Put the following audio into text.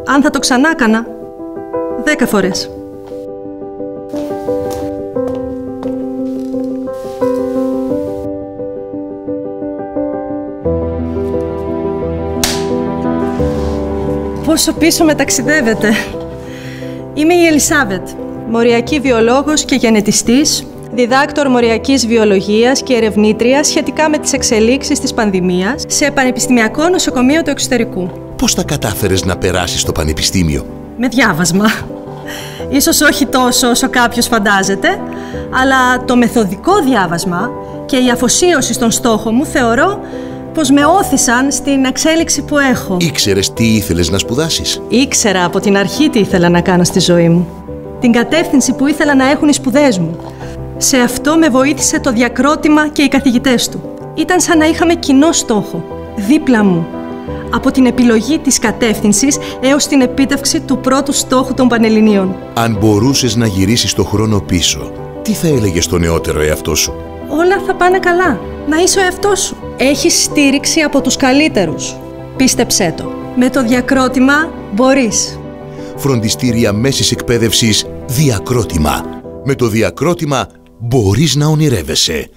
Αν θα το ξανά έκανα, 10 φορές. Πόσο πίσω με ταξιδεύετε. Είμαι η Ελισάβετ, μοριακή βιολόγος και γενετιστής, διδάκτορ μοριακής βιολογίας και ερευνήτρια σχετικά με τις εξελίξεις της πανδημίας σε Πανεπιστημιακό Νοσοκομείο του Εξωτερικού. Πώς τα κατάφερες να περάσεις στο πανεπιστήμιο? Με διάβασμα. Ίσως όχι τόσο όσο κάποιος φαντάζεται, αλλά το μεθοδικό διάβασμα και η αφοσίωση στον στόχο μου θεωρώ πως με όθησαν στην εξέλιξη που έχω. Ήξερες τι ήθελες να σπουδάσεις? Ήξερα από την αρχή τι ήθελα να κάνω στη ζωή μου. Την κατεύθυνση που ήθελα να έχουν οι σπουδές μου. Σε αυτό με βοήθησε το διακρότημα και οι καθηγητές του. Ήταν σαν να είχαμε κοινό στόχο, δίπλα μου. Από την επιλογή της κατεύθυνσης έως την επίτευξη του πρώτου στόχου των Πανελληνίων. Αν μπορούσες να γυρίσεις το χρόνο πίσω, τι θα έλεγες στο νεότερο εαυτό σου? Όλα θα πάνε καλά. Να είσαι ο εαυτός σου. Έχεις στήριξη από τους καλύτερους. Πίστεψέ το. Με το διακρότημα μπορείς. Φροντιστήρια μέσης εκπαίδευσης Διακρότημα. Με το Διακρότημα μπορείς να ονειρεύεσαι.